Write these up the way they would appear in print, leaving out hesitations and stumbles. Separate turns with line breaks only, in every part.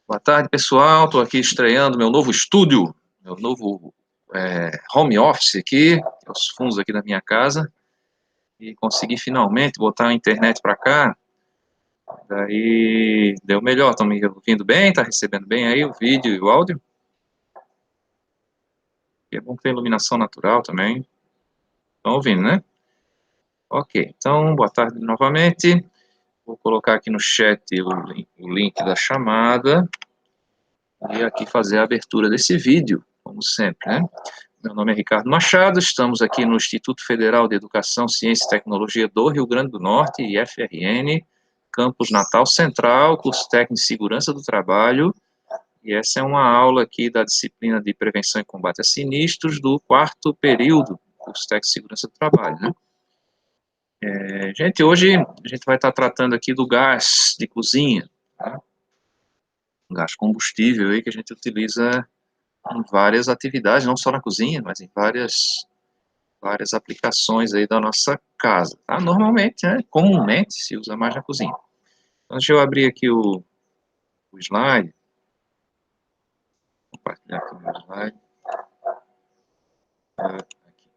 Boa tarde, pessoal. Estou aqui estreando meu novo estúdio, meu novo home office aqui, os fundos aqui da minha casa, e consegui finalmente botar a internet para cá. Daí deu melhor. Estão me ouvindo bem? Está recebendo bem aí o vídeo e o áudio? E é bom que tem iluminação natural também. Estão ouvindo, né? Ok, então boa tarde novamente. Vou colocar aqui no chat o link da chamada e aqui fazer a abertura desse vídeo, como sempre, né? Meu nome é Ricardo Machado, estamos aqui no Instituto Federal de Educação, Ciência e Tecnologia do Rio Grande do Norte, IFRN, Campus Natal Central, curso técnico de Segurança do Trabalho, e essa é uma aula aqui da disciplina de Prevenção e Combate a Sinistros do 4º período, curso técnico de Segurança do Trabalho, né? Gente, hoje a gente vai estar tratando aqui do gás de cozinha, tá? Um gás combustível aí que a gente utiliza em várias atividades, não só na cozinha, mas em várias aplicações aí da nossa casa, tá? Normalmente, né, comumente se usa mais na cozinha. Então, deixa eu abrir aqui o slide, compartilhar aqui o meu slide. Aqui.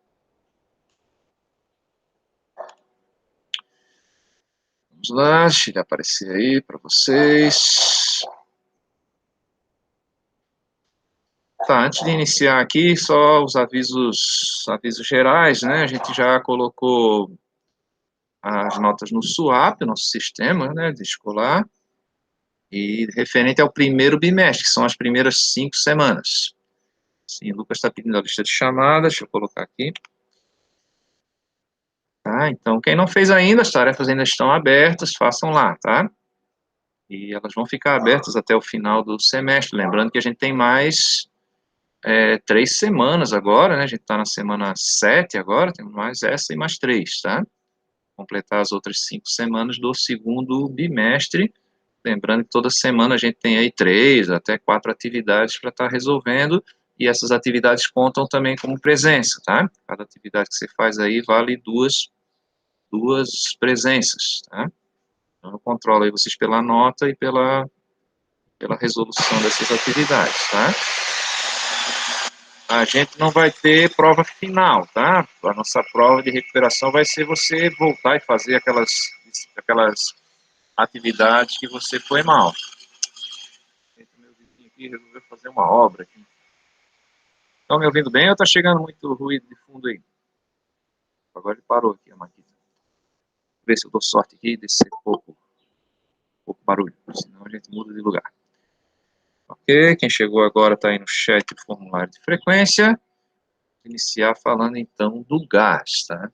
Vamos lá, deixa ele aparecer aí para vocês. Tá, antes de iniciar aqui, só os avisos gerais, né? A gente já colocou as notas no SUAP, nosso sistema, né, de escolar, e referente ao primeiro bimestre, que são as primeiras 5 semanas. Sim, o Lucas está pedindo a lista de chamadas, deixa eu colocar aqui. Tá, então, quem não fez ainda, as tarefas ainda estão abertas, façam lá, tá? E elas vão ficar abertas até o final do semestre, lembrando que a gente tem mais 3 semanas agora, né? A gente está na semana 7 agora, temos mais essa e mais 3, tá? Completar as outras 5 semanas do segundo bimestre, lembrando que toda semana a gente tem aí 3 até 4 atividades para estar resolvendo, e essas atividades contam também como presença, tá? Cada atividade que você faz aí vale duas presenças, tá? Então, eu controlo aí vocês pela nota e pela resolução dessas atividades, tá? A gente não vai ter prova final, tá? A nossa prova de recuperação vai ser você voltar e fazer aquelas atividades que você foi mal. Meu vizinho aqui resolveu fazer uma obra aqui. Estão me ouvindo bem ou está chegando muito ruído de fundo aí? Agora ele parou aqui a máquina. Vou ver se eu dou sorte aqui e descer pouco barulho, senão a gente muda de lugar. Ok, quem chegou agora está aí no chat do formulário de frequência. Vou iniciar falando então do gás, tá?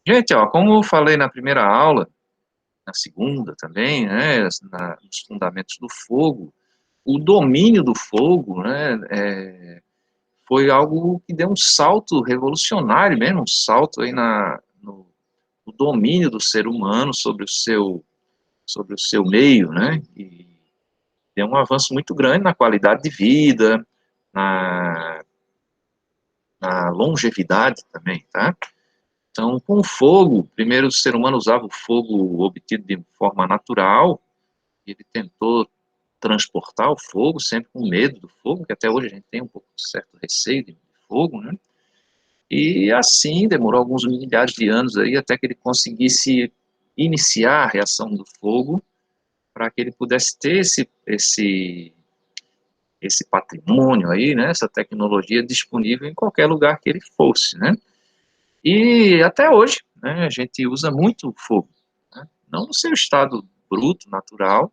Gente, ó, como eu falei na primeira aula, na segunda também, né, nos fundamentos do fogo, o domínio do fogo, né, foi algo que deu um salto revolucionário mesmo, um salto aí no domínio do ser humano sobre o seu meio, né, e deu um avanço muito grande na qualidade de vida, na, na longevidade também, tá? Então, com o fogo, primeiro o ser humano usava o fogo obtido de forma natural, e ele tentou transportar o fogo, sempre com medo do fogo, que até hoje a gente tem um pouco de certo receio de fogo, né? E assim, demorou alguns milhares de anos aí, até que ele conseguisse iniciar a reação do fogo, para que ele pudesse ter esse patrimônio aí, né, essa tecnologia disponível em qualquer lugar que ele fosse, né? E até hoje, né, a gente usa muito o fogo, né? Não no seu estado bruto, natural,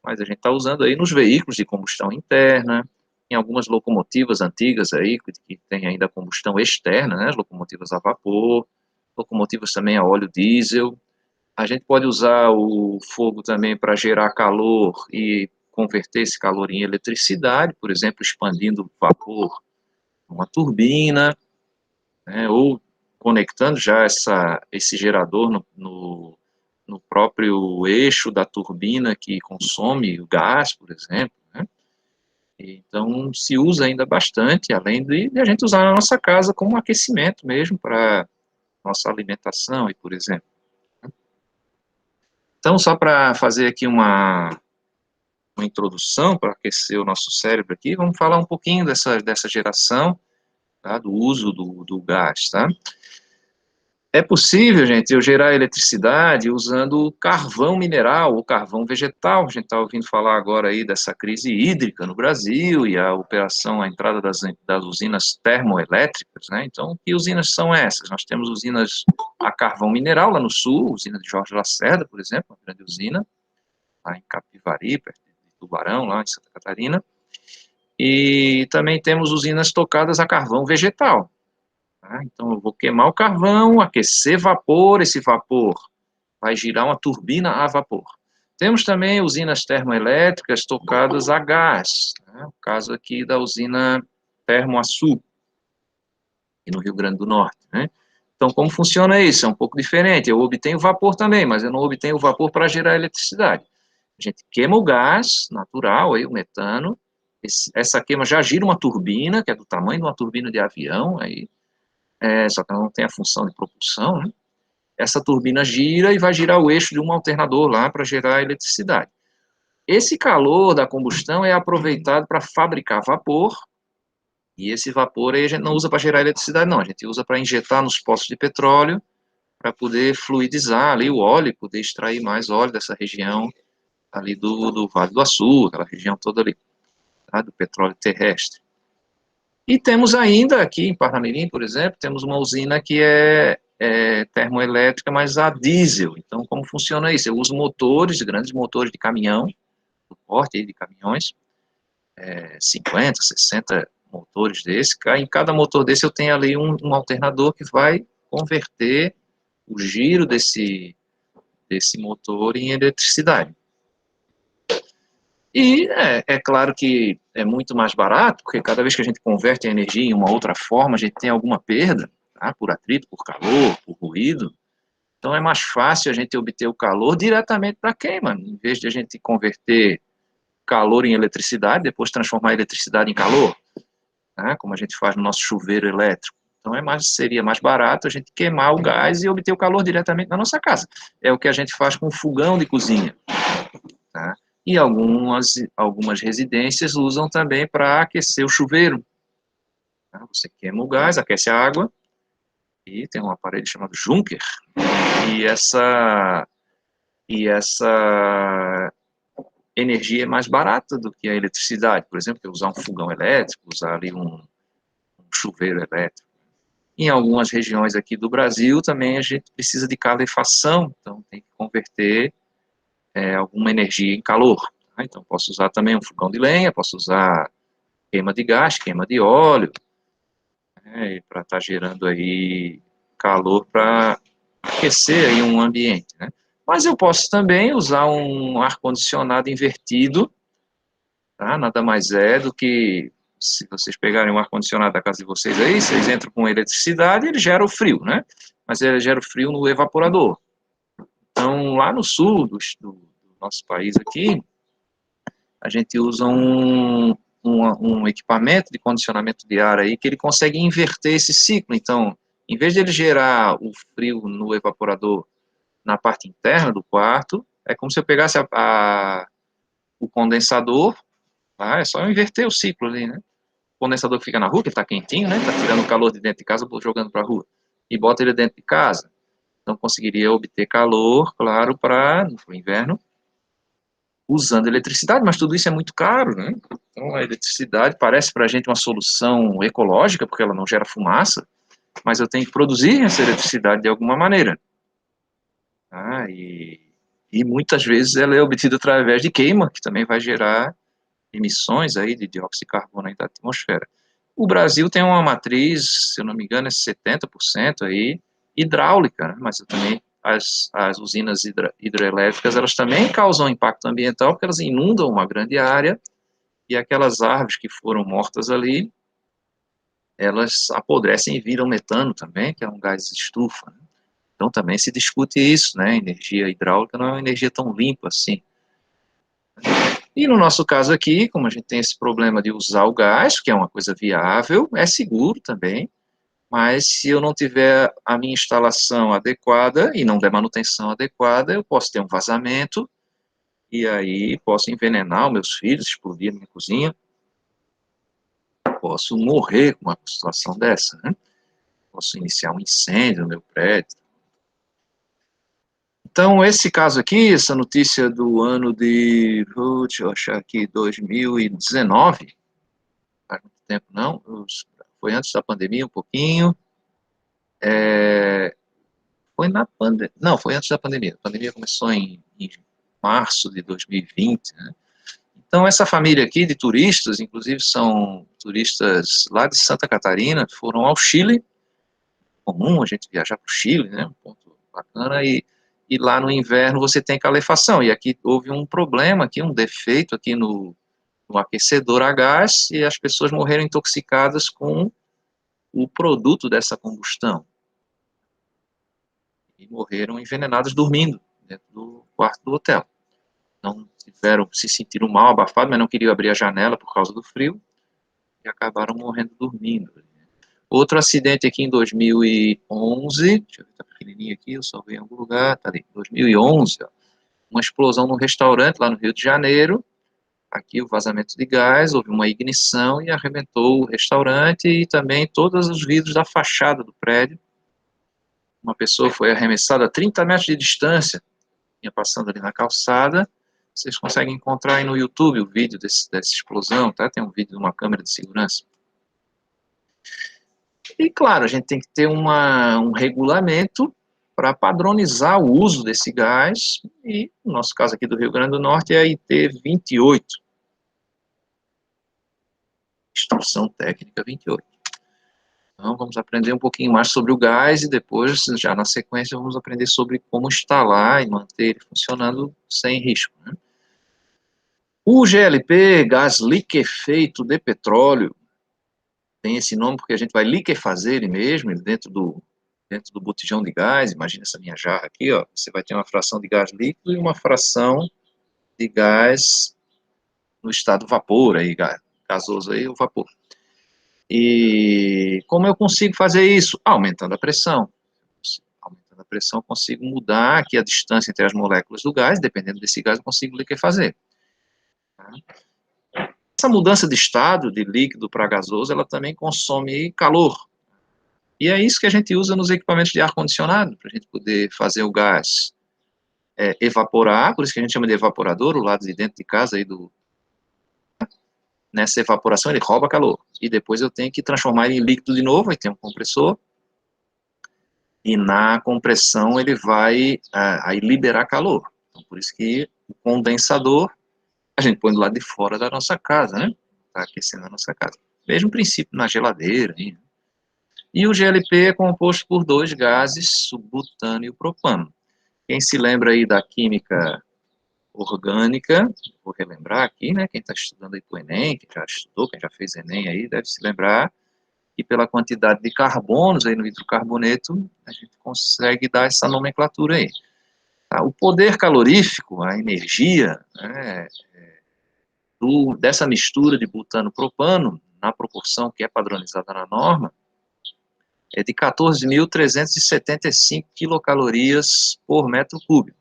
mas a gente está usando aí nos veículos de combustão interna, em algumas locomotivas antigas aí, que tem ainda combustão externa, né, as locomotivas a vapor, locomotivas também a óleo diesel. A gente pode usar o fogo também para gerar calor e converter esse calor em eletricidade, por exemplo, expandindo vapor numa turbina, né, ou conectando já esse gerador no próprio eixo da turbina que consome o gás, por exemplo, né? Então, se usa ainda bastante, além de a gente usar na nossa casa como aquecimento mesmo para nossa alimentação e por exemplo. Então, só para fazer aqui uma uma introdução para aquecer o nosso cérebro aqui, vamos falar um pouquinho dessa geração, tá, do uso do gás, tá? É possível, gente, eu gerar eletricidade usando carvão mineral ou carvão vegetal. A gente está ouvindo falar agora aí dessa crise hídrica no Brasil e a operação, a entrada das usinas termoelétricas, né? Então, que usinas são essas? Nós temos usinas a carvão mineral lá no sul, usina de Jorge Lacerda, por exemplo, uma grande usina, lá em Capivari, perto de Tubarão, lá em Santa Catarina. E também temos usinas tocadas a carvão vegetal. Tá? Então, eu vou queimar o carvão, aquecer vapor, esse vapor vai girar uma turbina a vapor. Temos também usinas termoelétricas tocadas a gás, né? O caso aqui da usina Termoaçu, aqui no Rio Grande do Norte, né? Então, como funciona isso? É um pouco diferente. Eu obtenho vapor também, mas eu não obtenho vapor para gerar eletricidade. A gente queima o gás natural, aí, o metano, essa queima já gira uma turbina, que é do tamanho de uma turbina de avião, aí, só que ela não tem a função de propulsão, né? Essa turbina gira e vai girar o eixo de um alternador lá para gerar eletricidade. Esse calor da combustão é aproveitado para fabricar vapor, e esse vapor aí a gente não usa para gerar eletricidade, não, a gente usa para injetar nos poços de petróleo, para poder fluidizar ali o óleo, e poder extrair mais óleo dessa região ali do Vale do Açu, aquela região toda ali, tá, do petróleo terrestre. E temos ainda aqui em Parnamirim, por exemplo, temos uma usina que é termoelétrica, mas a diesel. Então, como funciona isso? Eu uso motores, grandes motores de caminhão, do porte de caminhões, 50, 60 motores desse. Em cada motor desse eu tenho ali um alternador que vai converter o giro desse motor em eletricidade. E é claro que é muito mais barato, porque cada vez que a gente converte a energia em uma outra forma, a gente tem alguma perda, tá? Por atrito, por calor, por ruído. Então é mais fácil a gente obter o calor diretamente para a queima, em vez de a gente converter calor em eletricidade, depois transformar a eletricidade em calor, tá? Como a gente faz no nosso chuveiro elétrico. Então seria mais barato a gente queimar o gás e obter o calor diretamente na nossa casa. É o que a gente faz com o fogão de cozinha. Tá? E algumas residências usam também para aquecer o chuveiro. Tá? Você queima o gás, aquece a água, e tem um aparelho chamado Junker, e essa energia é mais barata do que a eletricidade. Por exemplo, usar um fogão elétrico, usar ali um chuveiro elétrico. Em algumas regiões aqui do Brasil também a gente precisa de calefação, então tem que converter alguma energia em calor. Tá? Então posso usar também um fogão de lenha, posso usar queima de gás, queima de óleo, né, para estar gerando aí calor para aquecer aí um ambiente, né? Mas eu posso também usar um ar-condicionado invertido, tá? Nada mais é do que, se vocês pegarem um ar-condicionado da casa de vocês aí, vocês entram com eletricidade, ele gera o frio, né? Mas ele gera o frio no evaporador. Então, lá no sul do nosso país aqui, a gente usa um equipamento de condicionamento de ar aí que ele consegue inverter esse ciclo. Então, em vez de ele gerar o frio no evaporador na parte interna do quarto, é como se eu pegasse o condensador, tá? É só eu inverter o ciclo ali, né? O condensador que fica na rua, que está quentinho, né? Está tirando o calor de dentro de casa, jogando para a rua, e bota ele dentro de casa. Então, conseguiria obter calor, claro, para o inverno, usando eletricidade, mas tudo isso é muito caro, né? Então, a eletricidade parece para a gente uma solução ecológica, porque ela não gera fumaça, mas eu tenho que produzir essa eletricidade de alguma maneira. Tá? E muitas vezes ela é obtida através de queima, que também vai gerar emissões aí de dióxido de carbono aí da atmosfera. O Brasil tem uma matriz, se eu não me engano, é 70% aí hidráulica, né? Mas também as usinas hidrelétricas, elas também causam impacto ambiental, porque elas inundam uma grande área, e aquelas árvores que foram mortas ali, elas apodrecem e viram metano também, que é um gás estufa, né? Então também se discute isso, né? Energia hidráulica não é uma energia tão limpa assim. E no nosso caso aqui, como a gente tem esse problema de usar o gás, que é uma coisa viável, é seguro também, mas se eu não tiver a minha instalação adequada e não der manutenção adequada, eu posso ter um vazamento e aí posso envenenar os meus filhos, explodir a minha cozinha, posso morrer com uma situação dessa, né? Posso iniciar um incêndio no meu prédio. Então, esse caso aqui, essa notícia do ano de, deixa eu achar aqui, 2019, não faz muito tempo não, foi antes da pandemia um pouquinho, foi na pandemia, não, foi antes da pandemia, a pandemia começou em março de 2020, né? Então, essa família aqui de turistas, inclusive são turistas lá de Santa Catarina, foram ao Chile, comum a gente viajar para o Chile, né, um ponto bacana, e lá no inverno você tem calefação, e aqui houve um problema, aqui, um defeito aqui no aquecedor a gás, e as pessoas morreram intoxicadas com o produto dessa combustão, e morreram envenenadas dormindo dentro do quarto do hotel. Não tiveram, se sentiram mal, abafados, mas não queriam abrir a janela por causa do frio, e acabaram morrendo dormindo. Outro acidente aqui em 2011, deixa eu ver, tá pequenininho aqui, eu só vi em algum lugar, tá ali, 2011, ó, uma explosão num restaurante lá no Rio de Janeiro, aqui o vazamento de gás, houve uma ignição e arrebentou o restaurante e também todos os vidros da fachada do prédio. Uma pessoa foi arremessada a 30 metros de distância, ia passando ali na calçada. Vocês conseguem encontrar aí no YouTube o vídeo dessa explosão, tá? Tem um vídeo de uma câmera de segurança. E, claro, a gente tem que ter um regulamento para padronizar o uso desse gás, e no nosso caso aqui do Rio Grande do Norte é a IT 28, Instrução Técnica 28. Então, vamos aprender um pouquinho mais sobre o gás e depois, já na sequência, vamos aprender sobre como instalar e manter ele funcionando sem risco, né? O GLP, gás liquefeito de petróleo, tem esse nome porque a gente vai liquefazer ele mesmo, dentro do botijão de gás. Imagina essa minha jarra aqui, ó, você vai ter uma fração de gás líquido e uma fração de gás no estado vapor, aí, gasoso aí, o vapor. E como eu consigo fazer isso? Aumentando a pressão. Aumentando a pressão, eu consigo mudar aqui a distância entre as moléculas do gás, dependendo desse gás, eu consigo liquefazer. Essa mudança de estado, de líquido para gasoso, ela também consome calor. E é isso que a gente usa nos equipamentos de ar-condicionado, para a gente poder fazer o gás evaporar, por isso que a gente chama de evaporador, o lado de dentro de casa aí nessa evaporação ele rouba calor, e depois eu tenho que transformar ele em líquido de novo, aí tem um compressor, e na compressão ele vai aí liberar calor. Então, por isso que o condensador a gente põe do lado de fora da nossa casa, né? Está aquecendo a nossa casa. Mesmo princípio na geladeira. Hein? E o GLP é composto por dois gases, o butano e o propano. Quem se lembra aí da química orgânica, vou relembrar aqui, né? Quem está estudando aí para o Enem, quem já estudou, quem já fez Enem aí, deve se lembrar que pela quantidade de carbonos aí no hidrocarboneto, a gente consegue dar essa nomenclatura aí. Tá? O poder calorífico, a energia, né, dessa mistura de butano-propano, na proporção que é padronizada na norma, é de 14.375 quilocalorias por metro cúbico.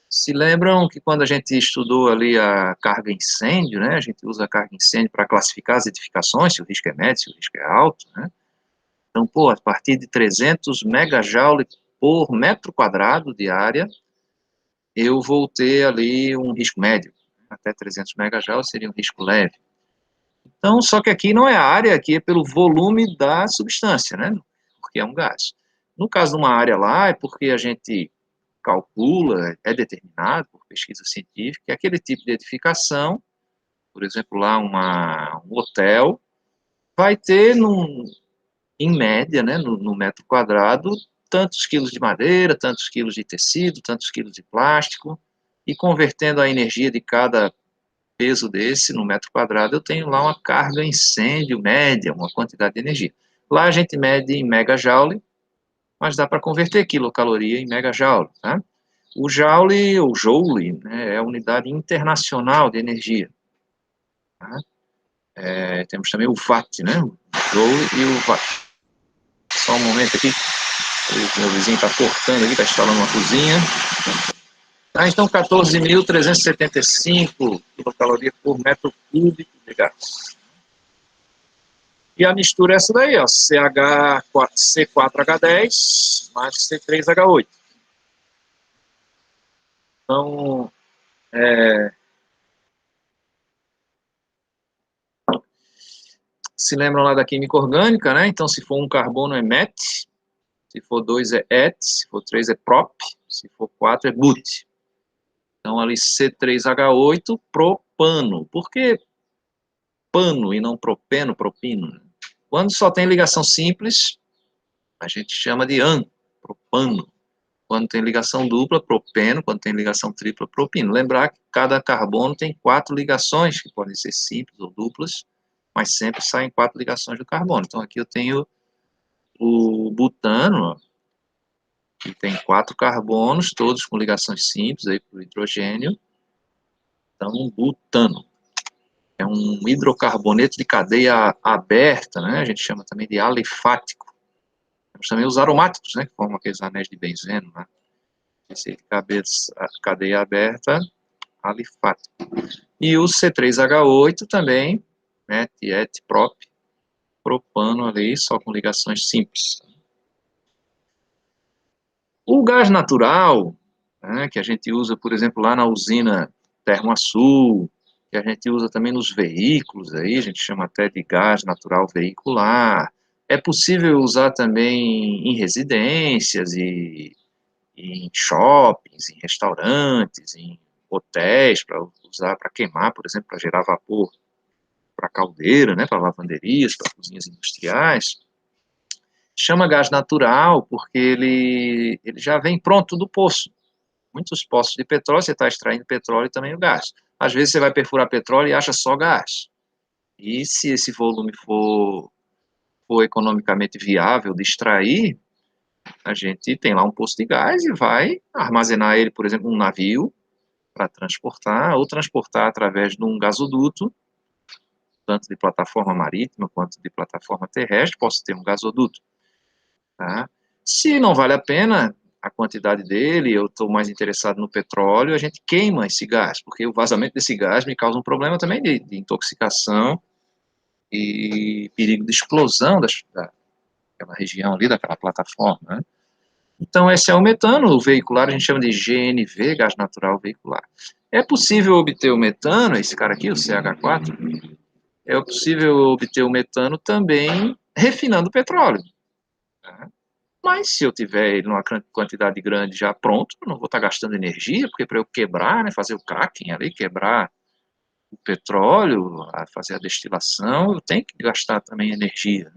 Se lembram que quando a gente estudou ali a carga incêndio, né, a gente usa a carga incêndio para classificar as edificações, se o risco é médio, se o risco é alto, né? Então, a partir de 300 megajoule por metro quadrado de área, eu vou ter ali um risco médio. Até 300 megajoules seria um risco leve. Então, só que aqui não é a área, aqui é pelo volume da substância, né? Porque é um gás. No caso de uma área lá, é porque a gente calcula, é determinado por pesquisa científica, que aquele tipo de edificação, por exemplo, lá um hotel, vai ter, em média, né, no metro quadrado, tantos quilos de madeira, tantos quilos de tecido, tantos quilos de plástico, e convertendo a energia de cada peso desse no metro quadrado, eu tenho lá uma carga incêndio média, uma quantidade de energia. Lá a gente mede em megajoule, mas dá para converter quilocaloria em megajoule, tá? O joule, ou joule, né, é a unidade internacional de energia. Tá? Temos também o watt, né? O joule e o watt. Só um momento aqui, o meu vizinho está cortando aqui, está instalando uma cozinha. Tá, então 14.375 quilocalorias por metro cúbico de gás. E a mistura é essa daí, ó, C4H10 mais C3H8. Então, se lembram lá da química orgânica, né? Então, se for um carbono é MET, se for 2 é ET, se for 3 é PROP, se for 4 é BUT. Então, ali C3H8, propano. Por que pano e não propeno, propino? Quando só tem ligação simples, a gente chama de AN, propano. Quando tem ligação dupla, propeno. Quando tem ligação tripla, propino. Lembrar que cada carbono tem 4 ligações, que podem ser simples ou duplas, mas sempre saem 4 ligações do carbono. Então, aqui eu tenho o butano, que tem 4 carbonos, todos com ligações simples aí para o hidrogênio. Então, butano. É um hidrocarboneto de cadeia aberta, né? A gente chama também de alifático. Temos também os aromáticos, né? Que formam aqueles anéis de benzeno, né? Esse cadeia aberta, alifático. E o C3H8 também, né? Prop, propano ali, só com ligações simples. O gás natural, né, que a gente usa, por exemplo, lá na usina Termoaçu, que a gente usa também nos veículos, aí, a gente chama até de gás natural veicular. É possível usar também em residências e em shoppings, em restaurantes, em hotéis, para usar para queimar, por exemplo, para gerar vapor para caldeira, né, para lavanderias, para cozinhas industriais. Chama gás natural porque ele já vem pronto do poço. Muitos poços de petróleo, você está extraindo petróleo e também o gás. Às vezes você vai perfurar petróleo e acha só gás. E se esse volume for economicamente viável de extrair, a gente tem lá um poço de gás e vai armazenar ele, por exemplo, num navio para transportar, ou transportar através de um gasoduto, tanto de plataforma marítima quanto de plataforma terrestre, posso ter um gasoduto. Tá? Se não vale a pena a quantidade dele, eu estou mais interessado no petróleo, a gente queima esse gás, porque o vazamento desse gás me causa um problema também de intoxicação e perigo de explosão daquela região ali, daquela plataforma, né? Então, esse é o metano veicular, a gente chama de GNV, gás natural veicular. É possível obter o metano, esse cara aqui, o CH4, é possível obter o metano também refinando o petróleo. Tá? Mas se eu tiver ele numa quantidade grande já pronto, eu não vou estar gastando energia, porque para eu quebrar, né, fazer o cracking ali, quebrar o petróleo, fazer a destilação, eu tenho que gastar também energia.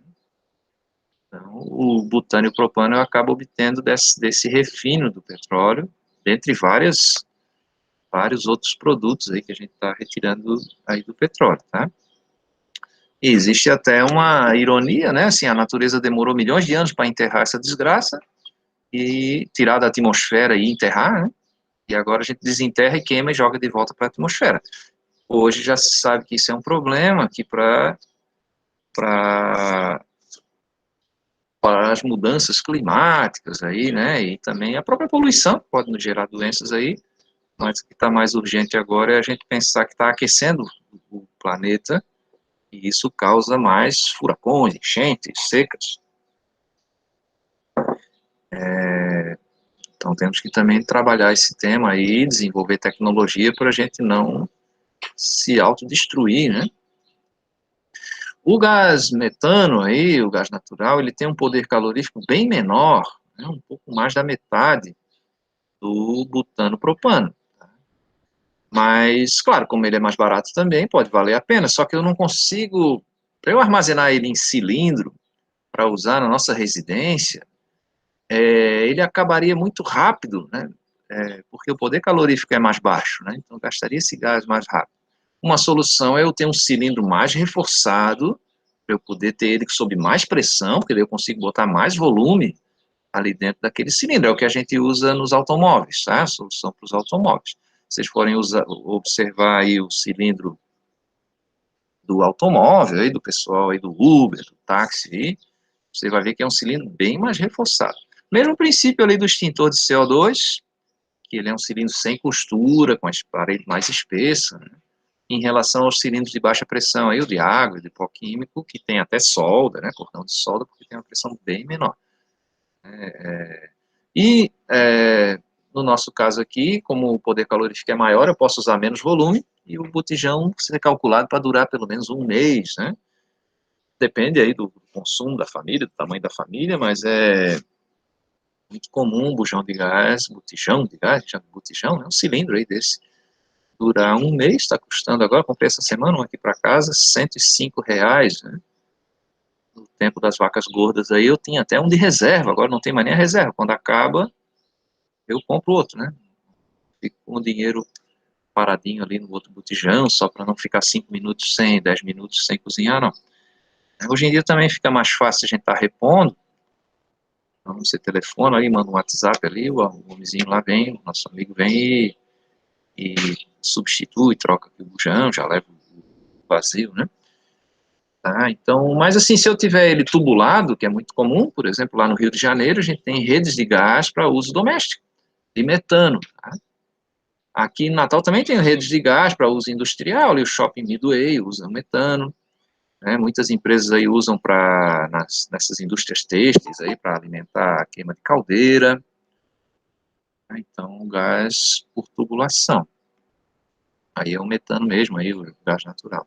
Então, o butano e o propano eu acabo obtendo desse refino do petróleo, dentre vários outros produtos aí que a gente está retirando aí do petróleo, tá? E existe até uma ironia, né? Assim, a natureza demorou milhões de anos para enterrar essa desgraça e tirar da atmosfera e enterrar, né? E agora a gente desenterra e queima e joga de volta para a atmosfera. Hoje já se sabe que isso é um problema, que para as mudanças climáticas aí, né, e também a própria poluição pode nos gerar doenças aí, mas o que está mais urgente agora é a gente pensar que está aquecendo o planeta e isso causa mais furacões, enchentes, secas. Então temos que também trabalhar esse tema aí, desenvolver tecnologia para a gente não se autodestruir, né? O gás metano aí, o gás natural, ele tem um poder calorífico bem menor, né, um pouco mais da metade do butano propano. Mas, claro, como ele é mais barato também, pode valer a pena, só que eu não consigo, para eu armazenar ele em cilindro, para usar na nossa residência, ele acabaria muito rápido, né? Porque o poder calorífico é mais baixo, né? Então gastaria esse gás mais rápido. Uma solução é eu ter um cilindro mais reforçado, para eu poder ter ele sob mais pressão, porque daí eu consigo botar mais volume ali dentro daquele cilindro. É o que a gente usa nos automóveis, tá? A solução para os automóveis. Se vocês forem observar aí o cilindro do automóvel, aí do pessoal aí do Uber, do táxi, aí, você vai ver que é um cilindro bem mais reforçado. Mesmo princípio ali do extintor de CO2, que ele é um cilindro sem costura, com a parede mais espessa, né? Em relação aos cilindros de baixa pressão, aí o de água, de pó químico, que tem até solda, né, cordão de solda, porque tem uma pressão bem menor. E, no nosso caso aqui, como o poder calorífico é maior, eu posso usar menos volume, e o botijão ser calculado para durar pelo menos um mês, né? Depende aí do consumo da família, do tamanho da família, mas é muito comum um bujão de gás, botijão de gás, botijão, né, um cilindro aí desse, durar um mês, está custando agora, comprei essa semana um aqui para casa, R$ 105, né? No tempo das vacas gordas aí, eu tinha até um de reserva, agora não tem mais nem a reserva, quando acaba, eu compro outro, né? Fico com o dinheiro paradinho ali no outro botijão, só para não ficar 5 minutos sem, 10 minutos sem cozinhar, não. Hoje em dia também fica mais fácil a gente estar repondo, então você telefona aí, manda um WhatsApp ali, o homenzinho lá vem, o nosso amigo vem e substitui, troca aqui o bujão, já leva o vazio, né? Tá, então, mas assim, se eu tiver ele tubulado, que é muito comum, por exemplo, lá no Rio de Janeiro, a gente tem redes de gás para uso doméstico, de metano. Tá? Aqui em Natal também tem redes de gás para uso industrial, ali o Shopping Midway usa metano, né? Muitas empresas aí usam nessas indústrias têxteis aí para alimentar a queima de caldeira, né? Então, o gás por tubulação. Aí é o metano mesmo, aí o gás natural.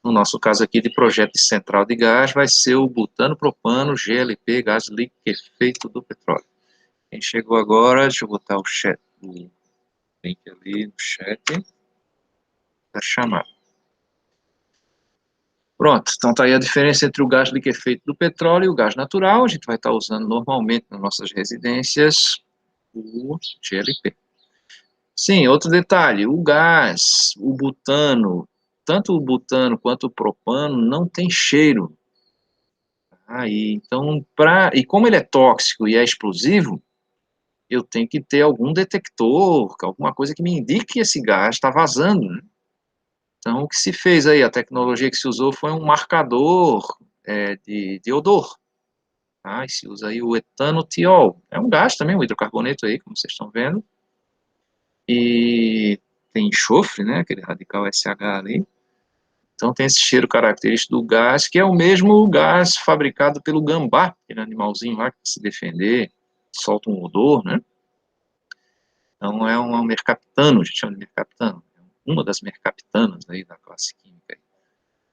No nosso caso aqui de projeto de central de gás, vai ser o butano, propano, GLP, gás liquefeito do petróleo. Quem chegou agora, deixa eu botar o chat, o link ali no chat, para chamar. Pronto, então tá aí a diferença entre o gás liquefeito do petróleo e o gás natural. A gente vai estar usando normalmente nas nossas residências o GLP. Sim, outro detalhe, o gás, o butano, tanto o butano quanto o propano não tem cheiro. Então, e como ele é tóxico e é explosivo, eu tenho que ter algum detector, alguma coisa que me indique que esse gás está vazando, né? Então, o que se fez aí, a tecnologia que se usou foi um marcador de odor. Tá? E se usa aí o etanotiol. É um gás também, o hidrocarboneto aí, como vocês estão vendo. E tem enxofre, né? Aquele radical SH ali. Então tem esse cheiro característico do gás, que é o mesmo gás fabricado pelo gambá, aquele animalzinho lá que se defender, solta um odor, né? Então é um mercaptano, a gente chama de mercaptano, uma das mercaptanas aí da classe química.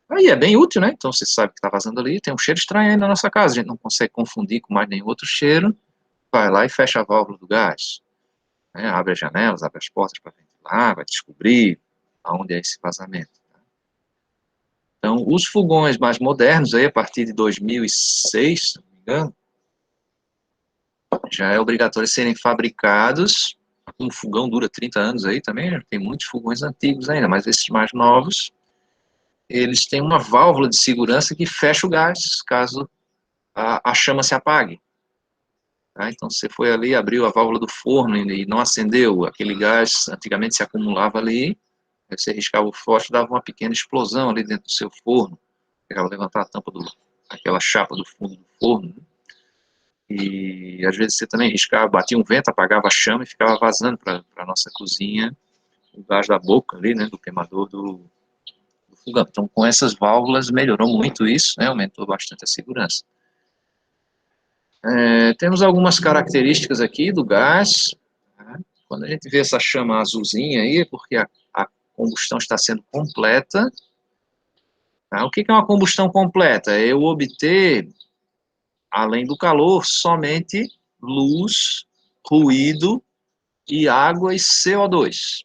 Aí é bem útil, né? Então você sabe que está vazando ali, tem um cheiro estranho aí na nossa casa, a gente não consegue confundir com mais nenhum outro cheiro, vai lá e fecha a válvula do gás, né? Abre as janelas, abre as portas para ventilar, vai descobrir aonde é esse vazamento. Então, os fogões mais modernos, aí, a partir de 2006, se não me engano, já é obrigatório serem fabricados. Um fogão dura 30 anos aí também, tem muitos fogões antigos ainda, mas esses mais novos, eles têm uma válvula de segurança que fecha o gás, caso a chama se apague. Tá? Então, você foi ali, abriu a válvula do forno e não acendeu, aquele gás antigamente se acumulava ali, aí você riscava o fósforo, dava uma pequena explosão ali dentro do seu forno, pegava, levantar a tampa aquela chapa do fundo do forno, né? E às vezes você também riscava, batia um vento, apagava a chama e ficava vazando para a nossa cozinha o gás da boca ali, né, do queimador do fogão. Então, com essas válvulas melhorou muito isso, né, aumentou bastante a segurança. Temos algumas características aqui do gás. Tá? Quando a gente vê essa chama azulzinha aí, é porque a combustão está sendo completa. Tá? O que é uma combustão completa? É eu obter, além do calor, somente luz, ruído e água e CO2.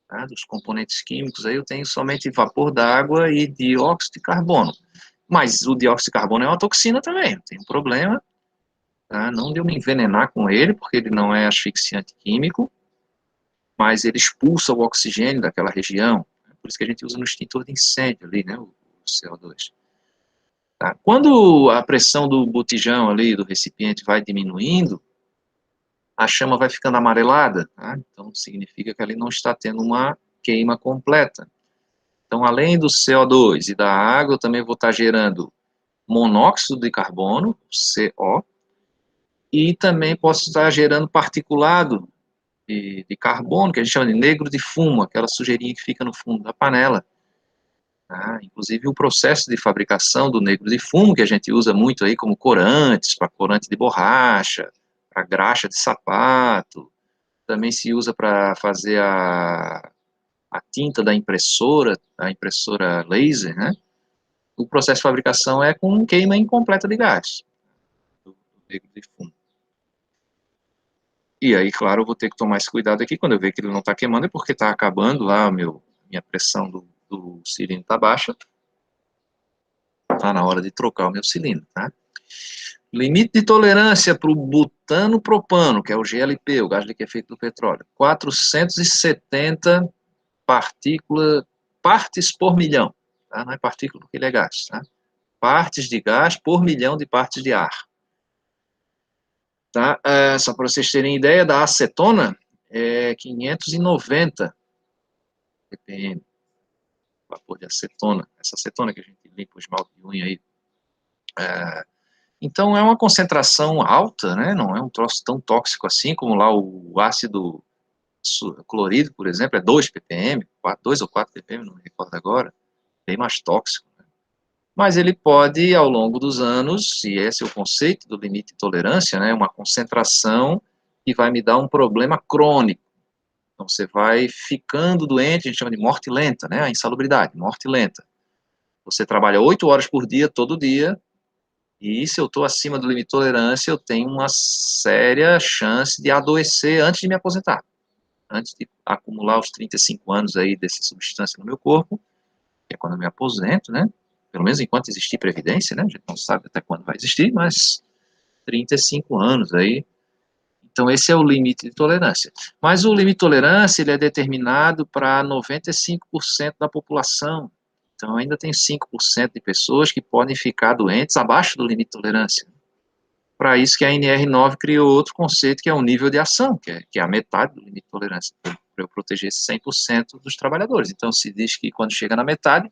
Tá? Dos componentes químicos, aí eu tenho somente vapor d'água e dióxido de carbono. Mas o dióxido de carbono é uma toxina também, não tem um problema. Tá? Não de eu me envenenar com ele, porque ele não é asfixiante químico, mas ele expulsa o oxigênio daquela região. Por isso que a gente usa no extintor de incêndio ali, né, o CO2. Tá? Quando a pressão do botijão ali, do recipiente, vai diminuindo, a chama vai ficando amarelada, tá? Então significa que ali não está tendo uma queima completa. Então, além do CO2 e da água, eu também vou estar gerando monóxido de carbono, CO, e também posso estar gerando particulado de carbono, que a gente chama de negro de fumo, aquela sujeirinha que fica no fundo da panela. Tá? Inclusive o processo de fabricação do negro de fumo, que a gente usa muito aí como corantes, para corante de borracha, para graxa de sapato, também se usa para fazer a tinta da impressora, a impressora laser, né? O processo de fabricação é com queima incompleta de gás, do negro de fumo. E aí, claro, eu vou ter que tomar esse cuidado aqui, quando eu ver que ele não está queimando, é porque está acabando lá, minha pressão do cilindro está baixa, está na hora de trocar o meu cilindro, tá? Limite de tolerância para o butano propano, que é o GLP, o gás liquefeito do petróleo, 470 partes por milhão, tá? Não é partícula porque ele é gás, tá? Partes de gás por milhão de partes de ar. Tá? Só para vocês terem ideia, da acetona é 590 ppm, vapor de acetona, essa acetona que a gente limpa o esmalte de unha aí. Então é uma concentração alta, né? Não é um troço tão tóxico assim, como lá o ácido clorídrico, por exemplo, é 2 ppm, 2 ou 4 ppm, não me recordo agora, bem mais tóxico. Mas ele pode, ao longo dos anos, e esse é o conceito do limite de tolerância, né, uma concentração que vai me dar um problema crônico. Então, você vai ficando doente, a gente chama de morte lenta, né, a insalubridade, morte lenta. Você trabalha 8 horas por dia, todo dia, e se eu estou acima do limite de tolerância, eu tenho uma séria chance de adoecer antes de me aposentar, antes de acumular os 35 anos aí dessa substância no meu corpo, que é quando eu me aposento, né, pelo menos enquanto existir previdência, né, a gente não sabe até quando vai existir, mas 35 anos aí. Então esse é o limite de tolerância. Mas o limite de tolerância, ele é determinado para 95% da população. Então ainda tem 5% de pessoas que podem ficar doentes abaixo do limite de tolerância. Para isso que a NR9 criou outro conceito, que é o nível de ação, que é a metade do limite de tolerância, para eu proteger 100% dos trabalhadores. Então se diz que quando chega na metade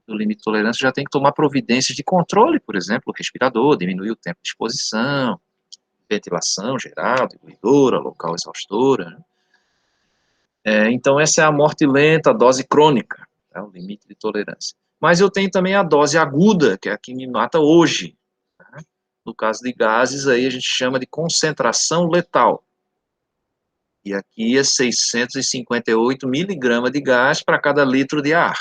do limite de tolerância, já tem que tomar providências de controle, por exemplo, o respirador, diminuir o tempo de exposição, ventilação geral, diluidora, local exaustora. Né? Então, essa é a morte lenta, a dose crônica, tá? O limite de tolerância. Mas eu tenho também a dose aguda, que é a que me mata hoje. Tá? No caso de gases, aí a gente chama de concentração letal. E aqui é 658 miligramas de gás para cada litro de ar.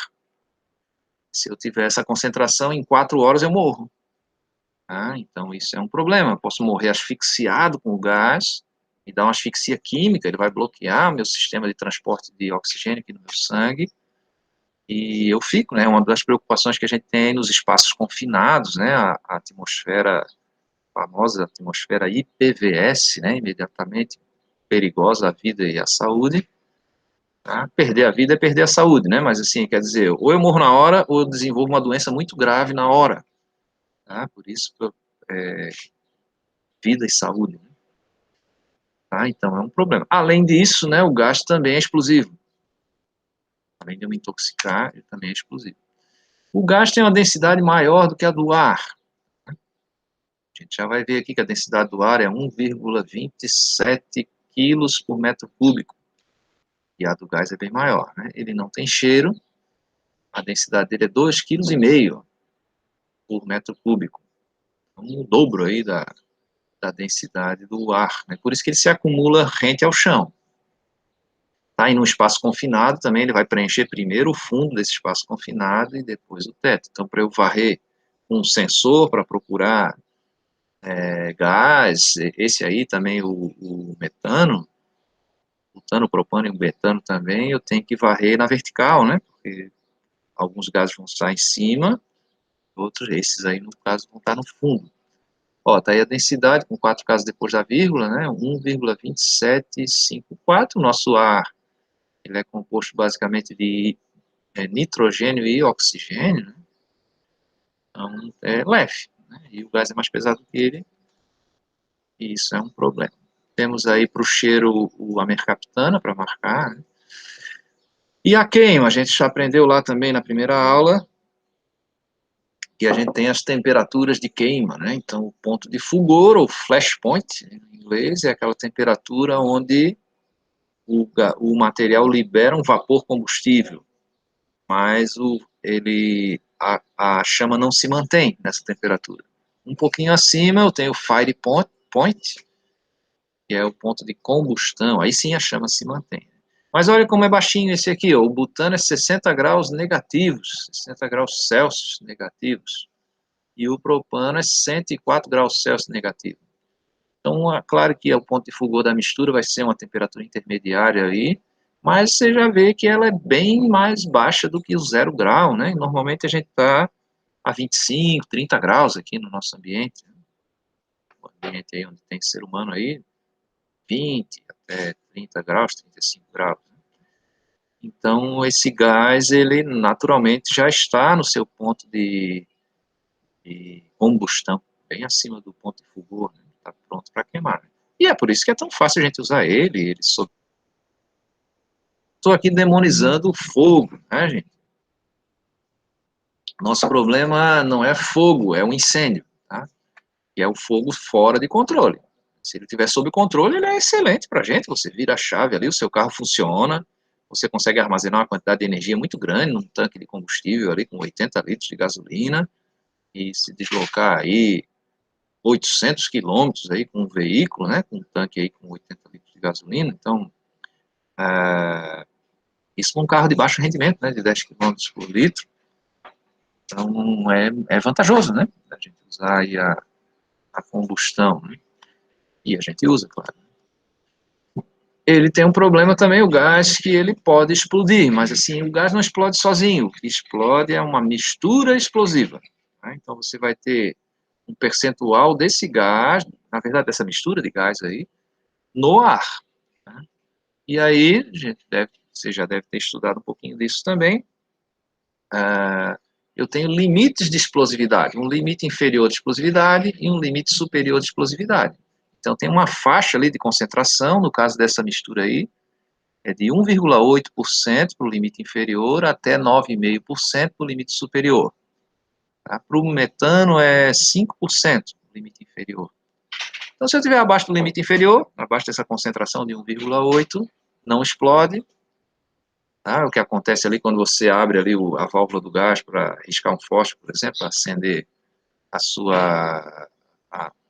Se eu tiver essa concentração, em 4 horas eu morro. Então, isso é um problema. Eu posso morrer asfixiado com o gás, me dar uma asfixia química, ele vai bloquear o meu sistema de transporte de oxigênio aqui no meu sangue, e eu fico, né? Uma das preocupações que a gente tem nos espaços confinados, né? A atmosfera, a famosa atmosfera IPVS, né? Imediatamente perigosa à vida e à saúde. Tá? Perder a vida é perder a saúde, né? Mas assim, quer dizer, ou eu morro na hora, ou eu desenvolvo uma doença muito grave na hora. Tá? Por isso, vida e saúde. Né? Tá? Então é um problema. Além disso, né, o gás também é explosivo. Além de eu me intoxicar, ele também é explosivo. O gás tem uma densidade maior do que a do ar. A gente já vai ver aqui que a densidade do ar é 1,27 quilos por metro cúbico. E a do gás é bem maior. Né? Ele não tem cheiro, a densidade dele é 2,5 kg por metro cúbico. Então, o dobro aí da densidade do ar. Né? Por isso que ele se acumula rente ao chão. Tá? E num espaço confinado também, ele vai preencher primeiro o fundo desse espaço confinado e depois o teto. Então, para eu varrer um sensor para procurar gás, esse aí também, o metano, butano, propano e o betano também, eu tenho que varrer na vertical, né? Porque alguns gases vão estar em cima, outros, esses aí, no caso, vão estar no fundo. Ó, tá aí a densidade, com 4 casos depois da vírgula, né? 1,2754. O nosso ar, ele é composto basicamente de nitrogênio e oxigênio, né? Então é leve, né? E o gás é mais pesado que ele, e isso é um problema. Temos aí para o cheiro a mercaptana para marcar, né? E a queima, a gente já aprendeu lá também na primeira aula, que a gente tem as temperaturas de queima, né? Então o ponto de fulgor, ou flashpoint, em inglês, é aquela temperatura onde o material libera um vapor combustível, mas a chama não se mantém nessa temperatura. Um pouquinho acima eu tenho o fire point, que é o ponto de combustão, aí sim a chama se mantém. Mas olha como é baixinho esse aqui, ó, o butano é 60 graus negativos, 60 graus Celsius negativos, e o propano é 104 graus Celsius negativo. Então, é claro que o ponto de fulgor da mistura vai ser uma temperatura intermediária aí, mas você já vê que ela é bem mais baixa do que o 0 grau, né? Normalmente a gente está a 25, 30 graus aqui no nosso ambiente, né? O ambiente aí onde tem ser humano aí, 20 até 30 graus, 35 graus. Então, esse gás, ele naturalmente já está no seu ponto de combustão, bem acima do ponto de fulgor, né? Está pronto para queimar. E é por isso que é tão fácil a gente usar ele estou aqui demonizando o fogo, né, gente? Nosso problema não é fogo, é o incêndio, tá? E é o fogo fora de controle. Se ele estiver sob controle, ele é excelente para a gente. Você vira a chave ali, o seu carro funciona, você consegue armazenar uma quantidade de energia muito grande num tanque de combustível ali com 80 litros de gasolina e se deslocar aí 800 quilômetros aí com um veículo, né, com um tanque aí com 80 litros de gasolina. Então, isso com um carro de baixo rendimento, né, de 10 quilômetros por litro. Então, é vantajoso, né, a gente usar aí a combustão, né? E a gente usa, claro. Ele tem um problema também, o gás, que ele pode explodir, mas assim, o gás não explode sozinho, o que explode é uma mistura explosiva, né? Então você vai ter um percentual desse gás, na verdade dessa mistura de gás aí, no ar, né? E aí, você já deve ter estudado um pouquinho disso também, eu tenho limites de explosividade, um limite inferior de explosividade e um limite superior de explosividade. Então tem uma faixa ali de concentração, no caso dessa mistura aí, é de 1,8% para o limite inferior até 9,5% para o limite superior. Tá? Para o metano é 5% o limite inferior. Então, se eu estiver abaixo do limite inferior, abaixo dessa concentração de 1,8, não explode. Tá? O que acontece ali quando você abre ali a válvula do gás para riscar um fósforo, por exemplo, para acender o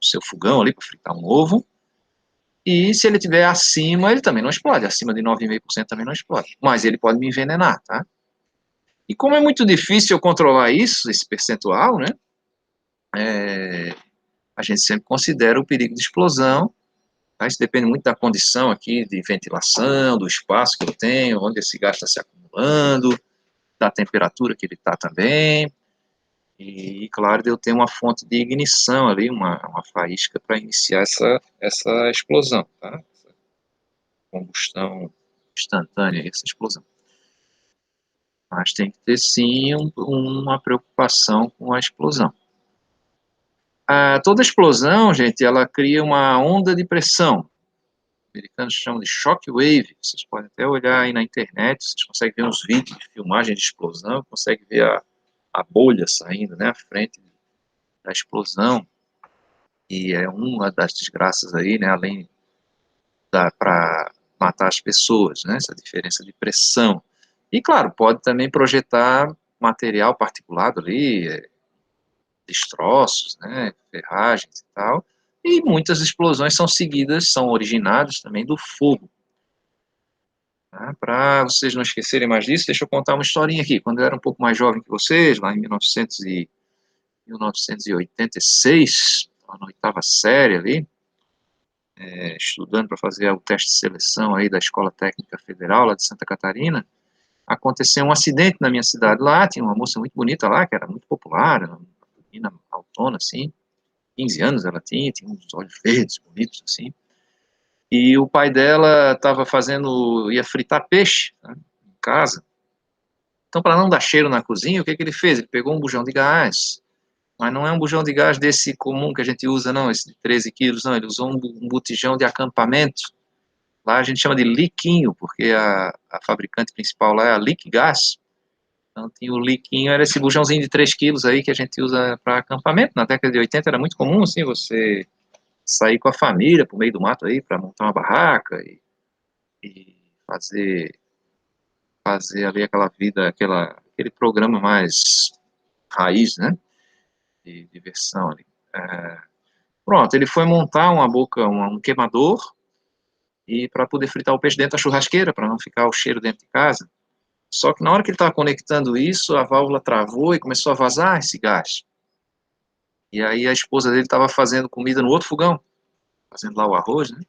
seu fogão ali para fritar um ovo. E se ele estiver acima, ele também não explode. Acima de 9,5% também não explode. Mas ele pode me envenenar, tá? E como é muito difícil eu controlar isso, esse percentual, né? A gente sempre considera o perigo de explosão. Tá? Isso depende muito da condição aqui de ventilação, do espaço que eu tenho, onde esse gás está se acumulando, da temperatura que ele está também. E, claro, de eu ter uma fonte de ignição ali, uma faísca para iniciar essa explosão, tá? Essa combustão instantânea, essa explosão. Mas tem que ter, sim, uma preocupação com a explosão. Toda explosão, gente, ela cria uma onda de pressão. Os americanos chamam de shock wave. Vocês podem até olhar aí na internet, vocês conseguem ver uns vídeos de filmagem de explosão, conseguem ver a bolha saindo, né, à frente da explosão. E é uma das desgraças aí, né, além para matar as pessoas, né, essa diferença de pressão. E, claro, pode também projetar material particulado ali, destroços, né, ferragens e tal, e muitas explosões são seguidas, são originadas também do fogo. Tá? Para vocês não esquecerem mais disso, deixa eu contar uma historinha aqui. Quando eu era um pouco mais jovem que vocês, lá em 1986, na oitava série ali, estudando para fazer o teste de seleção aí da Escola Técnica Federal, lá de Santa Catarina, aconteceu um acidente na minha cidade lá, tinha uma moça muito bonita lá, que era muito popular, uma menina autona, assim, 15 anos ela tinha uns olhos verdes, bonitos, assim, e o pai dela ia fritar peixe, né, em casa. Então, para não dar cheiro na cozinha, o que ele fez? Ele pegou um bujão de gás, mas não é um bujão de gás desse comum que a gente usa, não, esse de 13 quilos, não, ele usou um botijão de acampamento. Lá a gente chama de liquinho, porque a fabricante principal lá é a Liquigás. Então tinha o liquinho, era esse bujãozinho de 3 quilos aí que a gente usa para acampamento. Na década de 80 era muito comum, assim, você sair com a família pro meio do mato aí para montar uma barraca e fazer ali aquela vida, aquele programa mais raiz, né, de diversão ali. Pronto, ele foi montar um queimador, e para poder fritar o peixe dentro da churrasqueira, para não ficar o cheiro dentro de casa. Só que na hora que ele estava conectando isso, a válvula travou e começou a vazar esse gás. E aí a esposa dele estava fazendo comida no outro fogão, fazendo lá o arroz, né,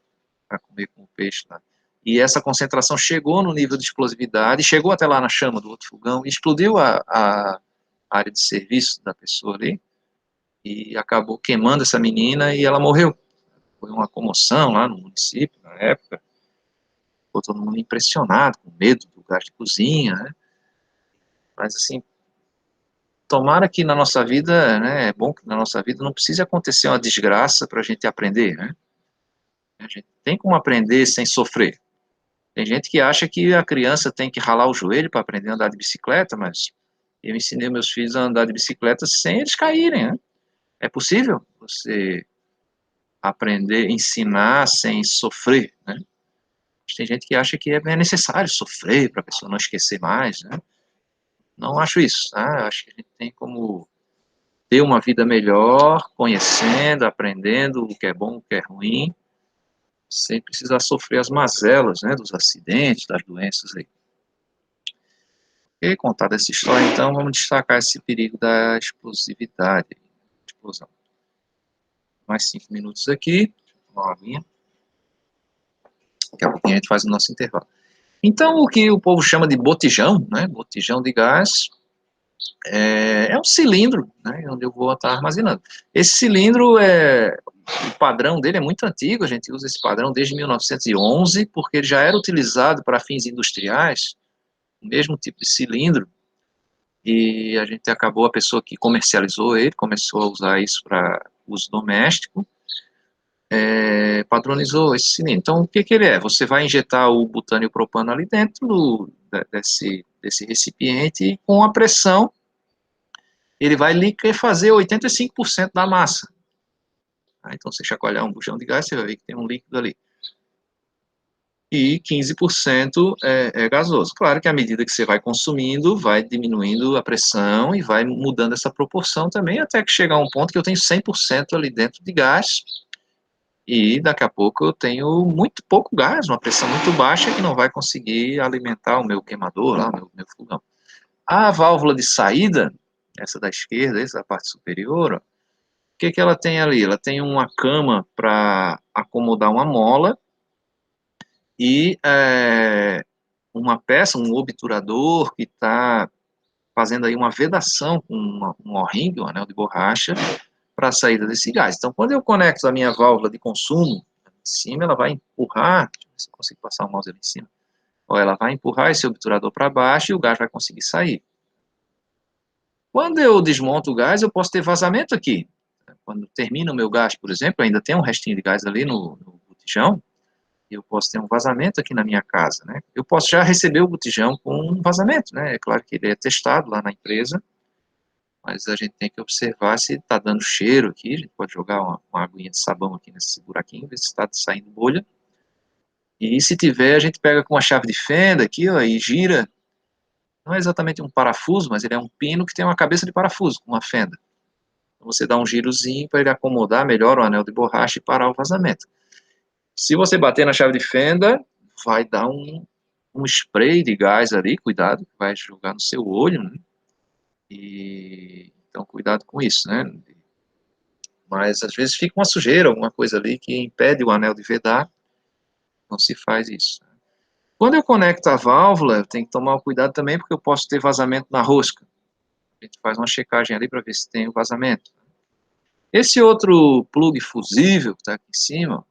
para comer com o peixe lá. E essa concentração chegou no nível de explosividade, chegou até lá na chama do outro fogão, e explodiu a área de serviço da pessoa ali, e acabou queimando essa menina e ela morreu. Foi uma comoção lá no município, na época. Ficou todo mundo impressionado, com medo do gás de cozinha, né? Mas, assim, tomara que na nossa vida, né, é bom que na nossa vida não precise acontecer uma desgraça para a gente aprender, né? A gente tem como aprender sem sofrer. Tem gente que acha que a criança tem que ralar o joelho para aprender a andar de bicicleta, mas eu ensinei meus filhos a andar de bicicleta sem eles caírem, né? É possível você aprender, ensinar sem sofrer, né? Tem gente que acha que é necessário sofrer para a pessoa não esquecer mais, né? Não acho isso, tá? Acho que a gente tem como ter uma vida melhor, conhecendo, aprendendo o que é bom, o que é ruim, sem precisar sofrer as mazelas, né, dos acidentes, das doenças aí. E contada essa história, então, vamos destacar esse perigo da explosividade, explosão. Mais 5 minutos aqui, uma horinha. Daqui a pouquinho a gente faz o nosso intervalo. Então, o que o povo chama de botijão, né, botijão de gás, é um cilindro, né, onde eu vou estar armazenando. Esse cilindro, o padrão dele é muito antigo, a gente usa esse padrão desde 1911, porque ele já era utilizado para fins industriais, o mesmo tipo de cilindro, e a pessoa que comercializou ele, começou a usar isso para uso doméstico, padronizou esse cilindro. Então, o que ele é? Você vai injetar o butano e o propano ali dentro desse recipiente, e com a pressão, ele vai liquefazer 85% da massa. Então, você chacoalhar um bujão de gás, você vai ver que tem um líquido ali. E 15% é gasoso. Claro que à medida que você vai consumindo, vai diminuindo a pressão e vai mudando essa proporção também, até que chegar a um ponto que eu tenho 100% ali dentro de gás, e daqui a pouco eu tenho muito pouco gás, uma pressão muito baixa, que não vai conseguir alimentar o meu queimador, lá, o meu fogão. A válvula de saída, essa da esquerda, essa da parte superior, ó, o que ela tem ali? Ela tem uma cama para acomodar uma mola, e uma peça, um obturador, que está fazendo aí uma vedação com um O-ring, um anel de borracha, para a saída desse gás. Então, quando eu conecto a minha válvula de consumo em cima, ela vai empurrar, deixa eu ver se eu consigo passar o mouse ali em cima, ela vai empurrar esse obturador para baixo e o gás vai conseguir sair. Quando eu desmonto o gás, eu posso ter vazamento aqui. Quando termina o meu gás, por exemplo, ainda tem um restinho de gás ali no botijão, eu posso ter um vazamento aqui na minha casa, né? Eu posso já receber o botijão com um vazamento, né? É claro que ele é testado lá na empresa, mas a gente tem que observar se está dando cheiro aqui. A gente pode jogar uma aguinha de sabão aqui nesse buraquinho, ver se está saindo bolha. E se tiver, a gente pega com uma chave de fenda aqui, ó, e gira. Não é exatamente um parafuso, mas ele é um pino que tem uma cabeça de parafuso, com uma fenda. Então você dá um girozinho para ele acomodar melhor o anel de borracha e parar o vazamento. Se você bater na chave de fenda, vai dar um spray de gás ali, cuidado, vai jogar no seu olho, né? Então, cuidado com isso, né? Mas, às vezes, fica uma sujeira, alguma coisa ali que impede o anel de vedar, não se faz isso. Quando eu conecto a válvula, eu tenho que tomar o cuidado também, porque eu posso ter vazamento na rosca. A gente faz uma checagem ali para ver se tem o vazamento. Esse outro plug fusível que está aqui em cima,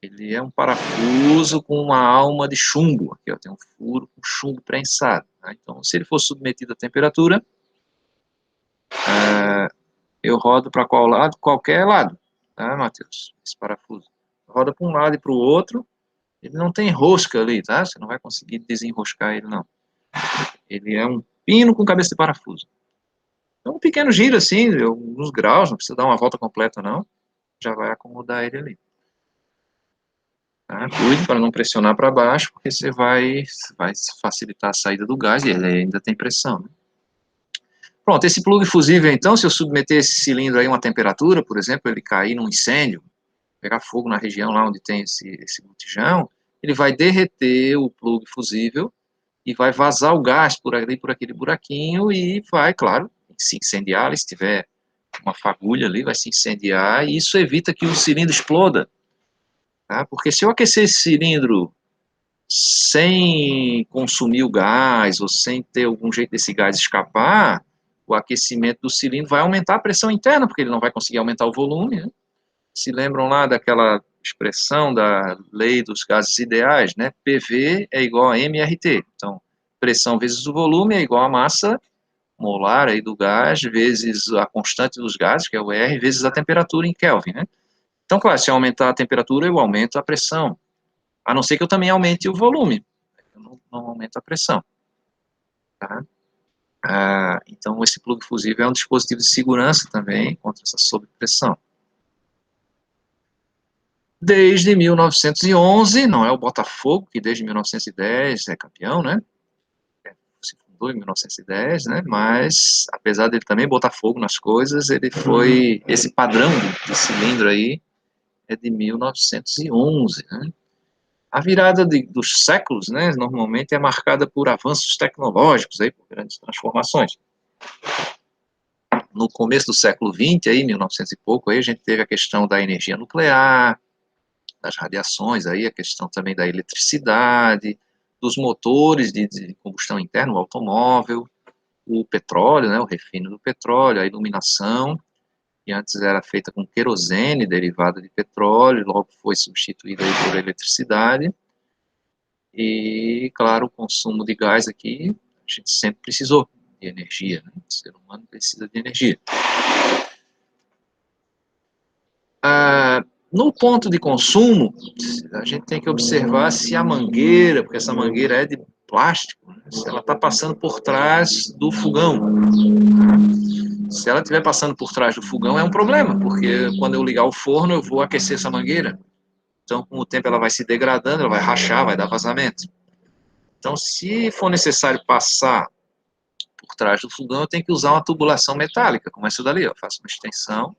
ele é um parafuso com uma alma de chumbo. Aqui, ó, tem um furo com chumbo prensado. Tá? Então, se ele for submetido à temperatura, eu rodo para qual lado? Qualquer lado, tá, Matheus? Esse parafuso. Roda para um lado e para o outro. Ele não tem rosca ali, tá? Você não vai conseguir desenroscar ele, não. Ele é um pino com cabeça de parafuso. Então, um pequeno giro assim, alguns graus, não precisa dar uma volta completa, não. Já vai acomodar ele ali. Tá? Cuide para não pressionar para baixo, porque você vai facilitar a saída do gás e ele ainda tem pressão, né? Pronto, esse plug fusível, então, se eu submeter esse cilindro aí a uma temperatura, por exemplo, ele cair num incêndio, pegar fogo na região lá onde tem esse botijão, ele vai derreter o plug fusível e vai vazar o gás por ali, por aquele buraquinho e vai, claro, se incendiar, se tiver uma fagulha ali, vai se incendiar e isso evita que o cilindro exploda, tá? Porque se eu aquecer esse cilindro sem consumir o gás ou sem ter algum jeito desse gás escapar, o aquecimento do cilindro vai aumentar a pressão interna, porque ele não vai conseguir aumentar o volume, né? Se lembram lá daquela expressão da lei dos gases ideais, né? PV é igual a MRT. Então, pressão vezes o volume é igual a massa molar aí do gás, vezes a constante dos gases, que é o R, vezes a temperatura em Kelvin, né? Então, claro, se eu aumentar a temperatura, eu aumento a pressão. A não ser que eu também aumente o volume. Eu não aumento a pressão. Tá? Então, esse plug fusível é um dispositivo de segurança também contra essa sobrepressão. Desde 1911, não é o Botafogo, que desde 1910 é campeão, né? Se fundou em 1910, né? Mas, apesar dele também botar fogo nas coisas, ele foi, esse padrão de cilindro aí é de 1911, né? A virada dos séculos, né, normalmente é marcada por avanços tecnológicos, aí, por grandes transformações. No começo do século XX, aí, 1900 e pouco, aí, a gente teve a questão da energia nuclear, das radiações, aí, a questão também da eletricidade, dos motores de combustão interna, o automóvel, o petróleo, né, o refino do petróleo, a iluminação, que antes era feita com querosene, derivado de petróleo, logo foi substituída aí por eletricidade. E, claro, o consumo de gás aqui, a gente sempre precisou de energia, né? O ser humano precisa de energia. No ponto de consumo, a gente tem que observar se a mangueira, porque essa mangueira é de plástico, né? Se ela está passando por trás do fogão. Se ela estiver passando por trás do fogão, é um problema, porque quando eu ligar o forno, eu vou aquecer essa mangueira. Então, com o tempo, ela vai se degradando, ela vai rachar, vai dar vazamento. Então, se for necessário passar por trás do fogão, eu tenho que usar uma tubulação metálica, como essa dali, eu faço uma extensão,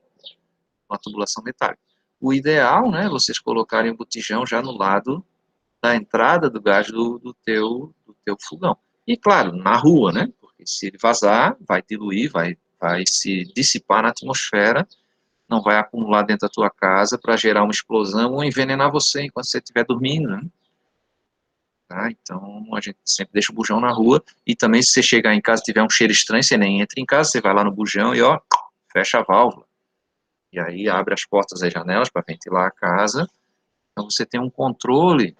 uma tubulação metálica. O ideal, né, vocês colocarem o botijão já no lado da entrada do gás do teu fogão. E, claro, na rua, né, porque se ele vazar, vai diluir, vai se dissipar na atmosfera, não vai acumular dentro da tua casa para gerar uma explosão ou envenenar você enquanto você estiver dormindo, né? Tá? Então, a gente sempre deixa o bujão na rua. E também, se você chegar em casa e tiver um cheiro estranho, você nem entra em casa, você vai lá no bujão e, ó, fecha a válvula. E aí abre as portas e as janelas para ventilar a casa. Então, você tem um controle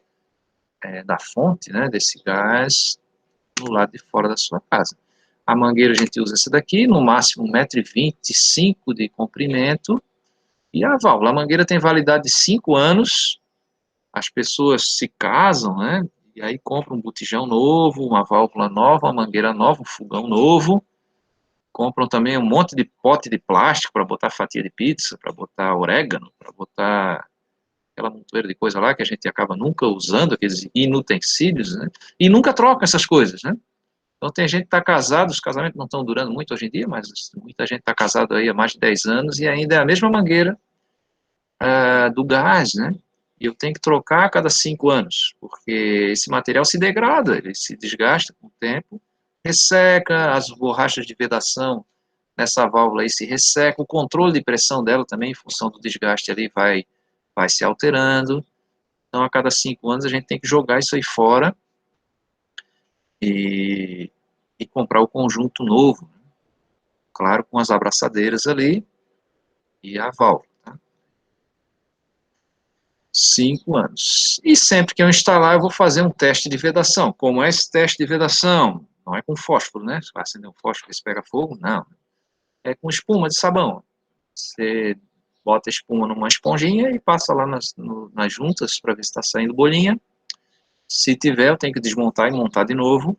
da fonte, né, desse gás no lado de fora da sua casa. A mangueira a gente usa essa daqui, no máximo 1,25 m de comprimento. E a válvula, a mangueira tem validade de 5 anos. As pessoas se casam, né? E aí compram um botijão novo, uma válvula nova, uma mangueira nova, um fogão novo. Compram também um monte de pote de plástico para botar fatia de pizza, para botar orégano, para botar aquela montoeira de coisa lá que a gente acaba nunca usando, aqueles inutensílios, né? E nunca troca essas coisas, né? Então tem gente que está casado, os casamentos não estão durando muito hoje em dia, mas muita gente está casado aí há mais de 10 anos e ainda é a mesma mangueira do gás, né? E eu tenho que trocar a cada 5 anos, porque esse material se degrada, ele se desgasta com o tempo, resseca, as borrachas de vedação nessa válvula aí se resseca, o controle de pressão dela também, em função do desgaste ali, vai se alterando. Então, a cada 5 anos, a gente tem que jogar isso aí fora e comprar o conjunto novo, né? Claro, com as abraçadeiras ali e a válvula. 5 anos. E sempre que eu instalar, eu vou fazer um teste de vedação. Como é esse teste de vedação? Não é com fósforo, né? Você vai acender um fósforo e se pega fogo? Não. É com espuma de sabão. Você bota a espuma numa esponjinha e passa lá nas juntas para ver se está saindo bolinha. Se tiver, eu tenho que desmontar e montar de novo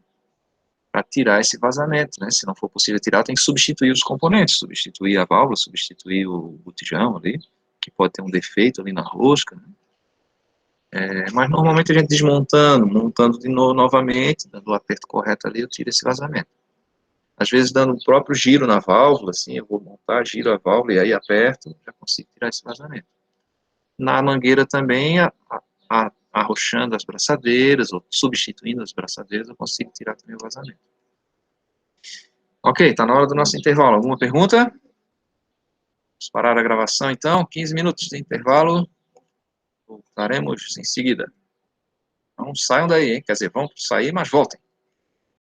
para tirar esse vazamento, né? Se não for possível tirar, tem que substituir os componentes, substituir a válvula, substituir o botijão ali, que pode ter um defeito ali na rosca, né? Mas normalmente a gente desmontando, montando de novo novamente, dando o aperto correto ali, eu tiro esse vazamento. Às vezes dando o próprio giro na válvula, assim, eu vou montar, giro a válvula e aí aperto, já consigo tirar esse vazamento. Na mangueira também, arrochando as braçadeiras, ou substituindo as braçadeiras, eu consigo tirar também o vazamento. Ok, está na hora do nosso intervalo. Alguma pergunta? Vamos parar a gravação então, 15 minutos de intervalo. Voltaremos em seguida. Não saiam daí, hein? Quer dizer, vão sair, mas voltem.